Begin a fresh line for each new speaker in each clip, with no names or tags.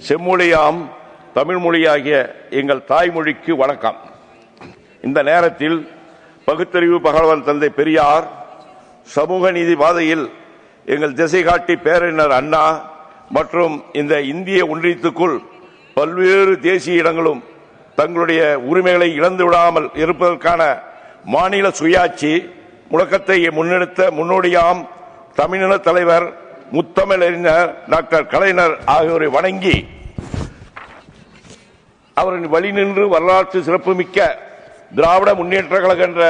செம்மொழியாம் தமிழ் மொழியாகிய எங்கள் தாய்மொழிக்கு வணக்கம். இந்த நேரத்தில் பகுத்தறிவு பகலவன் தந்தை பெரியார் சமூக நீதி பாதையில் எங்கள் திசை காட்டி பேரறிஞர் அண்ணா மற்றும் இந்த இந்திய ஒன்றியத்துக்குள் பல்வேறு தேசிய இடங்களும் தங்களுடைய உரிமைகளை இழந்து விடாமல் இருப்பதற்கான மாநில சுயாட்சி முழக்கத்தை முன்னெடுத்த முன்னோடியாம் தமிழின தலைவர் முத்தமிழறிஞர் டாக்டர் கலைஞர் ஆகியோரை வணங்கி அவரின் வழி நின்று வரலாற்று சிறப்புமிக்க திராவிட முன்னேற்ற கழகம் என்ற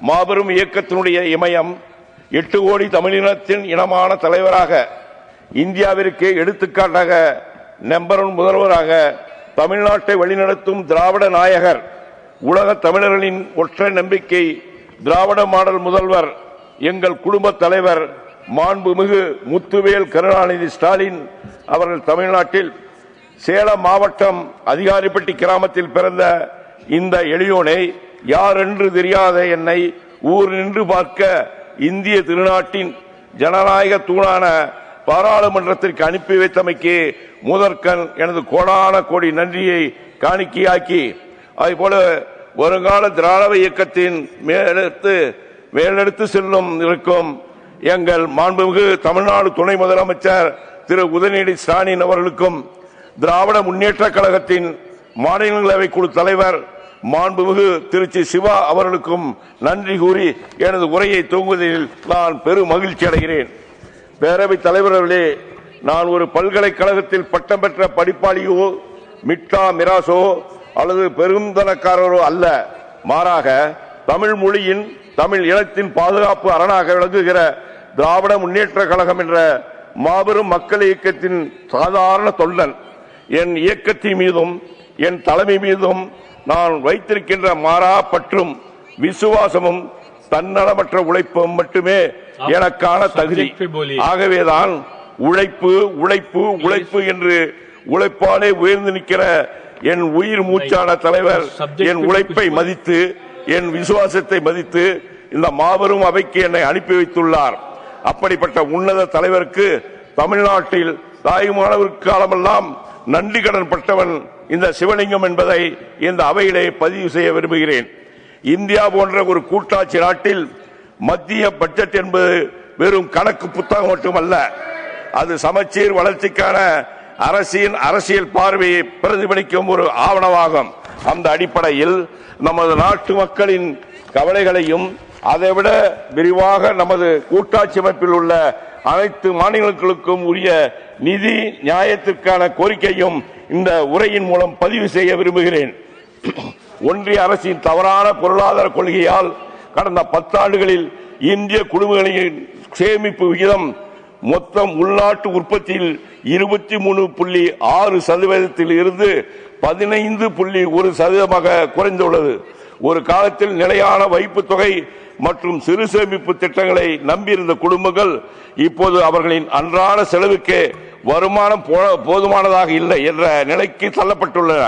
மாபெரும் இயக்கத்தினுடைய இமயம் 8 கோடி தமிழினத்தின் இனமான தலைவராக இந்தியாவிற்கு எடுத்துக்காட்டாக நம்பர் 1 முதல்வராக தமிழ்நாட்டை வழிநடத்தும் திராவிட நாயகர் உலக தமிழர்களின் ஒற்றை நம்பிக்கை திராவிட மாடல் முதல்வர் எங்கள் குடும்ப தலைவர் மாண்புமிகு முத்துவேல் கருணாநிதி ஸ்டாலின் அவர்கள் தமிழ்நாட்டில் சேலம் மாவட்டம் அதிகாரிப்பட்டி கிராமத்தில் பிறந்த இந்த எளியோனை யார் என்று தெரியாத என்னை ஊர் நின்று பார்க்க இந்திய திருநாட்டின் ஜனநாயக தூணான பாராளுமன்றத்திற்கு அனுப்பி வைத்தமைக்கு முதற்கண் எனது கோடான கோடி நன்றியை காணிக்கையாக்கி அதுபோல வருங்கால திராவிட இயக்கத்தின் மேலெடுத்து செல்லும் இருக்கும் எங்கள் மாண்புமிகு தமிழ்நாடு துணை முதலமைச்சர் திரு உதயநிதி ஸ்டாலின் அவர்களுக்கும் திராவிட முன்னேற்ற கழகத்தின் மாநிலங்களவை குழு தலைவர் மாண்புமிகு திருச்சி சிவா அவர்களுக்கும் நன்றி கூறி எனது உரையை துவங்குவதில் நான் பெரும் மகிழ்ச்சி அடைகிறேன். பேரவைத் தலைவர்களே, நான் ஒரு பல்கலைக்கழகத்தில் பட்டம் பெற்ற படிப்பாளியோ மிட்டா மிராசோ அல்லது பெருந்தனக்காரரோ அல்ல. மாறாக தமிழ் மொழியின் தமிழ் இனத்தின் பாதுகாப்பு அரணாக விளங்குகிற திராவிட முன்னேற்ற கழகம் என்ற மாபெரும் மக்கள் இயக்கத்தின் சாதாரண தொண்டன். என் இயக்கத்தின் மீதும் என் தலைமை மீதும் நான் வைத்திருக்கின்ற மாறா பற்றும் விசுவாசமும் தன்னலமற்ற உழைப்பும் மட்டுமே எனக்கான தகுதி. ஆகவேதான் உழைப்பு உழைப்பு உழைப்பு என்று உழைப்பாலே உயர்ந்து நிற்கிற என் உயிர் மூச்சான தலைவர் என் உழைப்பை மதித்து என் விசுவாசத்தை மதித்து இந்த மாபெரும் அவைக்கு என்னை அனுப்பி வைத்துள்ளார். அப்படிப்பட்ட உன்னத தலைவருக்கு தமிழ்நாட்டில் தாய்மானவருக்கு காலமெல்லாம் நன்றி கடன் பட்டவன் இந்த சிவலிங்கம் என்பதை இந்த அவையிலே பதிவு செய்ய விரும்புகிறேன். இந்தியா போன்ற ஒரு கூட்டாட்சி நாட்டில் மத்திய பட்ஜெட் என்பது வெறும் கணக்கு புத்தகம் மட்டுமல்ல, அது சமச்சீர் வளர்ச்சிக்கான அரசியல் பார்வையை பிரதிபலிக்கும் ஒரு ஆவணமாகும். அந்த அடிப்படையில் நமது நாட்டு மக்களின் கவலைகளையும் அதைவிட விரிவாக நமது கூட்டாட்சி அமைப்பில் உள்ள அனைத்து மாநிலங்களுக்கும் உரிய நிதி நியாயத்திற்கான கோரிக்கையும் இந்த உரையின் மூலம் பதிவு செய்ய விரும்புகிறேன். ஒன்றிய அரசின் தவறான பொருளாதார கொள்கையால் கடந்த 10 ஆண்டுகளில் இந்திய குடும்பங்களின் சேமிப்பு விகிதம் மொத்தம் உள்நாட்டு உற்பத்தியில் 23.6% இருந்து 15.1% குறைந்துள்ளது. ஒரு காலத்தில் நிலையான வைப்பு தொகை மற்றும் சிறு சேமிப்பு திட்டங்களை நம்பியிருந்த குடும்பங்கள் இப்போது அவர்களின் அன்றாட செலவுக்கு வருமானம் போதுமானதாக இல்லை என்ற நிலைக்கு தள்ளப்பட்டுள்ளன.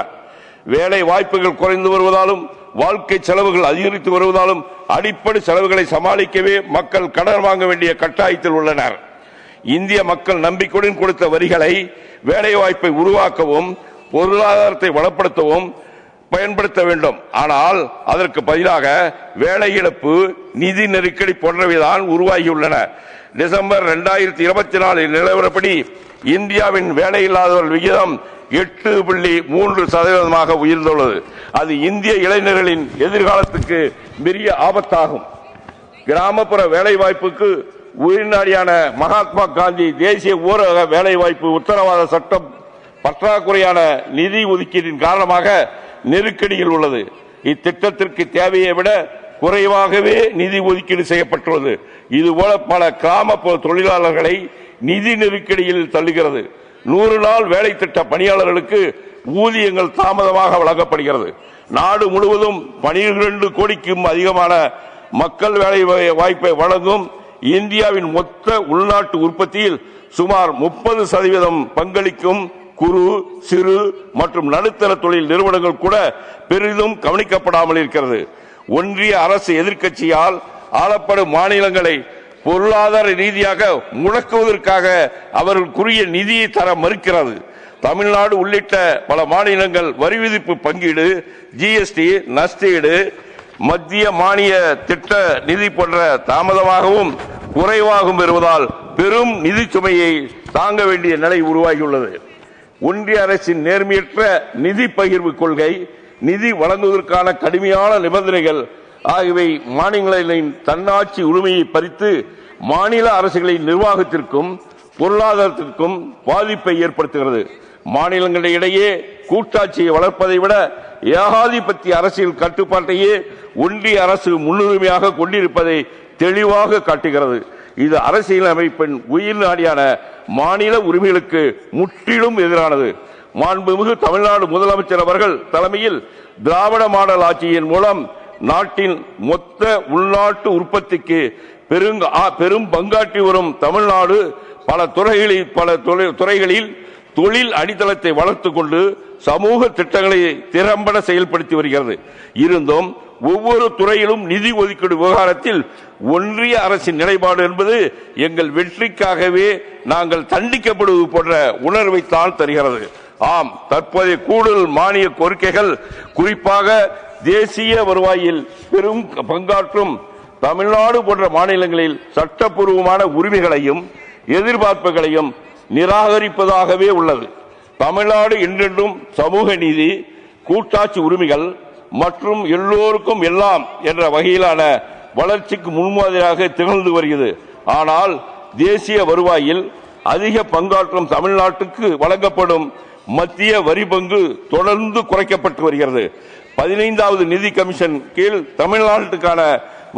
வேலை வாய்ப்புகள் குறைந்து வருவதாலும் வாழ்க்கை செலவுகள் அதிகரித்து வருவதாலும் அடிப்படை செலவுகளை சமாளிக்கவே மக்கள் கடன் வாங்க வேண்டிய கட்டாயத்தில் உள்ளனர். இந்திய மக்கள் நம்பிக்கையுடன் கொடுத்த வரிகளை வேலை வாய்ப்பை உருவாக்கவும் பொருளாதாரத்தை வளப்படுத்தவும் பயன்படுத்த வேண்டும். ஆனால் அதற்கு பதிலாக வேலை இழப்பு, நிதி நெருக்கடி போன்றவைதான் உருவாகியுள்ளன. டிசம்பர் 2024 நிலவரப்படி இந்தியாவின் வேலையில்லாதவர்கள் விகிதம் 8.3% உயர்ந்துள்ளது. அது இந்திய இளைஞர்களின் எதிர்காலத்துக்கு பெரிய ஆபத்தாகும். கிராமப்புற வேலைவாய்ப்புக்கு உயிர்நாடியான மகாத்மா காந்தி தேசிய ஊரக வேலைவாய்ப்பு உத்தரவாத சட்டம் பற்றாக்குறையான நிதி ஒதுக்கீட்டின் காரணமாக நெருக்கடியில் உள்ளது. இத்திட்டத்திற்கு தேவையை விட குறைவாகவே நிதி ஒதுக்கீடு செய்யப்பட்டுள்ளது. இதுபோல பல கிராமப்புற தொழிலாளர்களை நிதி நெருக்கடியில் தள்ளுகிறது. 100 நாள் வேலை திட்ட பணியாளர்களுக்கு ஊதியங்கள் தாமதமாக வழங்கப்படுகிறது. நாடு முழுவதும் 12 கோடிக்கும் அதிகமான மக்கள் வேலை வாய்ப்பை வழங்கும் இந்தியாவின் மொத்த உள்நாட்டு உற்பத்தியில் சுமார் 30% பங்களிக்கும் குறு, சிறு மற்றும் நடுத்தர தொழில் நிறுவனங்கள் கூட பெரிதும் கவனிக்கப்படாமல் இருக்கிறது. ஒன்றிய அரசு எதிர்க்கட்சியால் ஆளப்படும் மாநிலங்களை பொருளாதார ரீதியாக முடக்குவதற்காக அவர்களுக்குரிய நிதியை தர மறுக்கிறது. தமிழ்நாடு உள்ளிட்ட பல மாநிலங்கள் வரி விதிப்பு பங்கீடு, ஜிஎஸ்டி, நஷ்டஈடு, மத்திய மானிய திட்ட நிதி போன்ற தாமதமாகவும் குறைவாகவும் பெறுவதால் பெரும் நிதி சுமையை தாங்க வேண்டிய நிலை உருவாகியுள்ளது. ஒன்றிய அரசின் நேர்மையற்ற நிதி பகிர்வு கொள்கை, நிதி வழங்குவதற்கான கடுமையான நிபந்தனைகள் ஆகியவை மாநிலங்களின் தன்னாட்சி உரிமையை பறித்து மாநில அரசுகளின் நிர்வாகத்திற்கும் பொருளாதாரத்திற்கும் பாதிப்பை ஏற்படுத்துகிறது. மாநிலங்களிடையே கூட்டாட்சியை வளர்ப்பதை விட ஏகாதிபத்திய அரசியல் கட்டுப்பாட்டையே ஒன்றிய அரசு முன்னுரிமையாக கொண்டிருப்பதை தெளிவாக காட்டுகிறது. இது அரசியல் அமைப்பின் உயிர் நாடியான மாநில உரிமைகளுக்கு முற்றிலும் எதிரானது. மாண்புமிகு தமிழ்நாடு முதலமைச்சர் அவர்கள் தலைமையில் திராவிட மாடல் ஆட்சியின் மூலம் நாட்டின் மொத்த உள்நாட்டு உற்பத்திக்கு பெரும் பங்காற்றி வரும் தமிழ்நாடு பல துறைகளில் தொழில் அடித்தளத்தை வளர்த்துக் கொண்டு சமூக திட்டங்களை திறம்பட செயல்படுத்தி வருகிறது. இருந்தும் ஒவ்வொரு துறையிலும் நிதி ஒதுக்கீடு விவகாரத்தில் ஒன்றிய அரசின் நிலைப்பாடு என்பது எங்கள் வெற்றிக்காகவே நாங்கள் தண்டிக்கப்படுவது போன்ற உணர்வை தான் தருகிறது. ஆம், தற்போதைய கூடுதல் மானிய கோரிக்கைகள் குறிப்பாக தேசிய வருவாயில் பெரும் பங்காற்றும் தமிழ்நாடு போன்ற மாநிலங்களில் சட்டப்பூர்வமான உரிமைகளையும் எதிர்பார்ப்புகளையும் நிராகரிப்பதாகவே உள்ளது. தமிழ்நாடு என்றென்றும் சமூக நீதி, கூட்டாட்சி உரிமைகள் மற்றும் எல்லோருக்கும் எல்லாம் என்ற வகையிலான வளர்ச்சிக்கு முன்மாதிரியாக திகழ்ந்து வருகிறது. ஆனால் தேசிய வருவாயில் அதிக பங்காற்றும் தமிழ்நாட்டுக்கு வழங்கப்படும் மத்திய வரி பங்கு தொடர்ந்து குறைக்கப்பட்டு வருகிறது. 15வது நிதி கமிஷன் கீழ் தமிழ்நாட்டுக்கான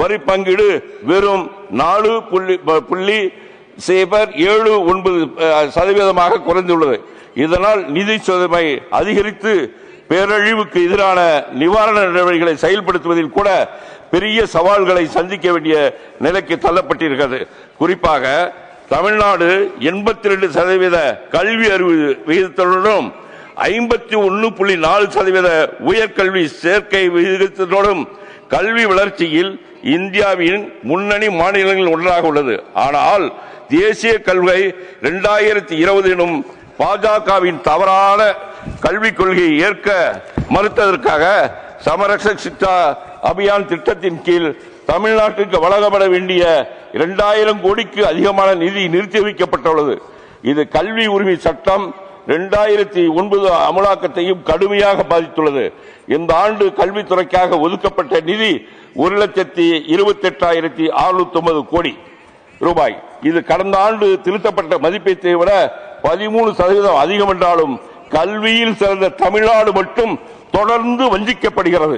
வரி பங்கீடு வெறும் 4.79% குறைந்துள்ளது. இதனால் நிதி சுமை அதிகரித்து பேரழிவுக்கு எதிரான நிவாரண நடவடிக்கைகளை செயல்படுத்துவதில் கூட பெரிய சவால்களை சந்திக்க வேண்டிய நிலைக்கு தள்ளப்பட்டிருக்கிறது. குறிப்பாக தமிழ்நாடு 82% கல்வி அறிவு விகிதத்துடனும் 51.4% உயர்கல்வி சேர்க்கை விகிதத்துடனும் கல்வி வளர்ச்சியில் இந்தியாவின் முன்னணி மாநிலங்களில் ஒன்றாக உள்ளது. ஆனால் தேசிய கல்வி 2020 எனும் பாஜகவின் தவறான கல்விக் கொள்கையை ஏற்க மறுத்ததற்காக சமரசக் சிக்ஷா அபியான் திட்டத்தின் கீழ் தமிழ்நாட்டிற்கு வழங்கப்பட வேண்டிய 2000 கோடிக்கு அதிகமான நிதி நிறுத்தி வைக்கப்பட்டுள்ளது. இது கல்வி உரிமை சட்டம் 2009 அமலாக்கத்தையும் கடுமையாக பாதித்துள்ளது. இந்த ஆண்டு கல்வித்துறைக்காக ஒதுக்கப்பட்ட நிதி 1,28,609 கோடி ரூபாய். இது கடந்த ஆண்டு திருத்தப்பட்ட மதிப்பீட்டை விட 13% அதிகம் என்றாலும் கல்வியில் சிறந்த தமிழ்நாடு மட்டும் தொடர்ந்து வஞ்சிக்கப்படுகிறது.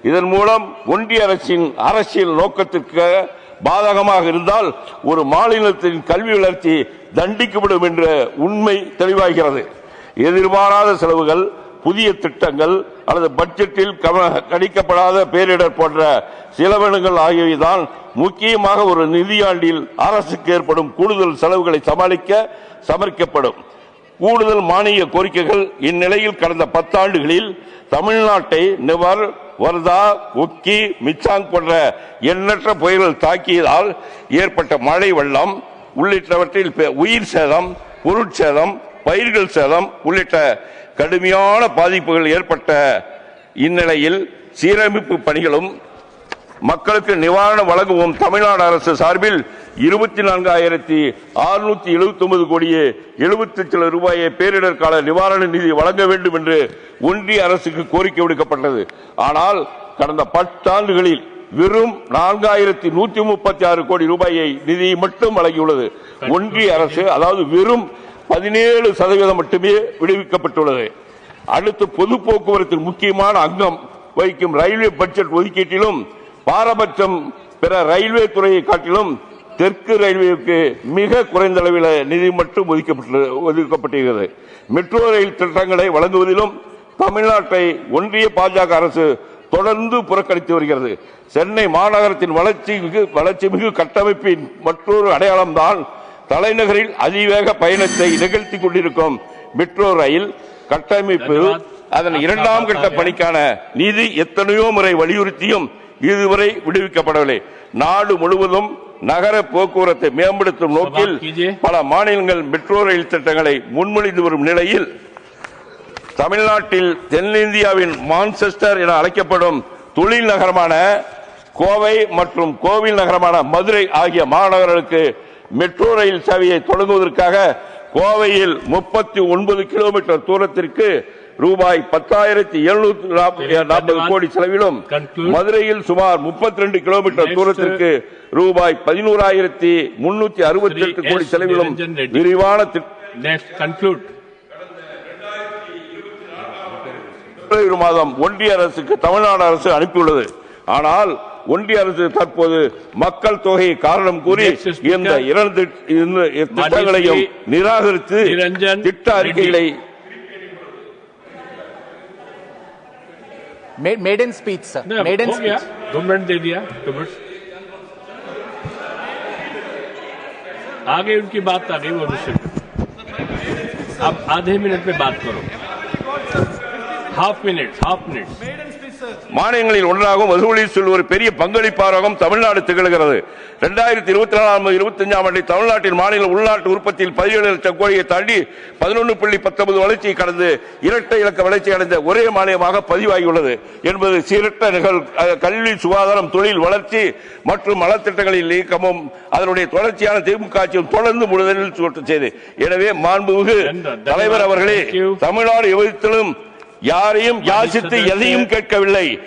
இதன் மூலம் ஒன்றிய அரசின் அரசியல் நோக்கத்திற்கு பாதகமாக இருந்தால் ஒரு மாநிலத்தின் கல்வி வளர்ச்சி தண்டிக்கப்படும் என்ற உண்மை தெளிவாகிறது. எதிர்பாராத செலவுகள், புதிய திட்டங்கள் அல்லது பட்ஜெட்டில் கணிக்கப்படாத பேரிடர் போன்ற செலவினங்கள் ஆகியவைதான் முக்கியமாக ஒரு நிதியாண்டில் அரசுக்கு ஏற்படும் கூடுதல் செலவுகளை சமாளிக்க சமர்ப்பிக்கப்படும். கூடுதல் மானிய கோரிக்கைகள் இந்நிலையில் கடந்த 10 ஆண்டுகளில் தமிழ்நாட்டை நிவர், வர்தா, ஒக்கி, மிச்சாங் போன்ற எண்ணற்ற புயல்கள் தாக்கியதால் ஏற்பட்ட மழை வெள்ளம் உள்ளிட்டவற்றில் உயிர் சேதம், பொருட்சேதம், பயிர்கள் சேதம் உள்ளிட்ட கடுமையான பாதிப்புகள் ஏற்பட்ட இந்நிலையில் சீரமைப்பு பணிகளும் மக்களுக்கு நிவாரணம் வழங்கவும் தமிழ்நாடு அரசு சார்பில் 24,679 கோடியே 70 ரூபாயை பேரிடர் கால நிவாரண நிதி வழங்க வேண்டும் என்று ஒன்றிய அரசுக்கு கோரிக்கை விடுக்கப்பட்டது. ஆனால் கடந்த 10 ஆண்டுகளில் வெறும் 4,136 கோடி ரூபாயை நிதி மட்டும் வழங்கியுள்ளது. ஒன்றிய அரசு அதாவது வெறும் 17% மட்டுமே விடுவிக்கப்பட்டுள்ளது. அடுத்து பொது போக்குவரத்தில் முக்கியமான அங்கம் வகிக்கும் ரயில்வே பட்ஜெட் ஒதுக்கீட்டிலும் பாரபட்சம் பிற ரயில்வே துறையை காட்டிலும் தெற்கு ரயில்வேக்கு மிக குறைந்த அளவில் நிதி மட்டும் ஒதுக்கப்பட்டிருக்கிறது. மெட்ரோ ரயில் திட்டங்களை வழங்குவதிலும் தமிழ்நாட்டை ஒன்றிய பாஜக அரசு தொடர்ந்து புறக்கணித்து வருகிறது. சென்னை மாநகரத்தின் வளர்ச்சி மிகு கட்டமைப்பின் மற்றொரு அடையாளம் தான் தலைநகரில் அதிவேக பயணத்தை நிகழ்த்தி கொண்டிருக்கும் மெட்ரோ ரயில் கட்டமைப்பு. அதன் 2ஆம் கட்ட பணிக்கான நிதி எத்தனையோ முறை வலியுறுத்தியும் இதுவரை விடுவிக்கப்படவில்லை. நாடு முழுவதும் நகர போக்குவரத்தை மேம்படுத்தும் நோக்கில் பல மாநிலங்கள் மெட்ரோ ரயில் திட்டங்களை முன்மொழிந்து வரும் நிலையில் தமிழ்நாட்டில் தென்னிந்தியாவின் மான்செஸ்டர் என அழைக்கப்படும் தொழில் நகரமான கோவை மற்றும் கோவில் நகரமான மதுரை ஆகிய மாநகர்களுக்கு மெட்ரோ ரயில் சேவையை தொடங்குவதற்காக கோவையில் 39 கிலோமீட்டர் தூரத்திற்கு ரூபாய் 10,740 கோடி செலவிலும் மதுரையில் சுமார் 32 கிலோமீட்டர் தூரத்திற்கு ரூபாய் 11,368 கோடி செலவிலும் விரிவான மாதம் ஒன்றிய அரசுக்கு தமிழ்நாடு அரசு அனுப்பியுள்ளது. ஆனால் ஒன்றிய அரசு தற்போது மக்கள் தொகையை காரணம் கூறி இந்த இரண்டு திட்டங்களையும் நிராகரித்து திட்ட அறிக்கைகளை
maiden speech sir maiden speech
2 minute दे दिया 2 मिनट आगे उनकी बात आ गई वो दूसरे अब आधे मिनट में बात करो हाफ मिनट
மாநிலங்களில் ஒன்றாகவும் வசூலில் ஒரு பெரிய பங்களிப்பாகவும் தமிழ்நாடு திகழ்கிறது. 2024-25 ஆண்டில் தமிழ்நாட்டில் மாநில உள்நாட்டு உற்பத்தியில் 17 லட்சம் கோடியை தாண்டி 11.19 வளர்ச்சியை கடந்து இரட்டை இலக்க வளர்ச்சி அடைந்த ஒரே மாநிலமாக பதிவாகியுள்ளது என்பது சீரற்ற கல்வி, சுகாதாரம், தொழில் வளர்ச்சி மற்றும் நலத்திட்டங்களில் இயக்கமும் அதனுடைய தொடர்ச்சியான திமுக ஆட்சியும் தொடர்ந்து முதலில் செய்து. எனவே மாண்புமிகு தலைவர் அவர்களே, தமிழ்நாடு எவ்விதத்திலும் யாரையும் யாசித்து எதையும் கேட்கவில்லை.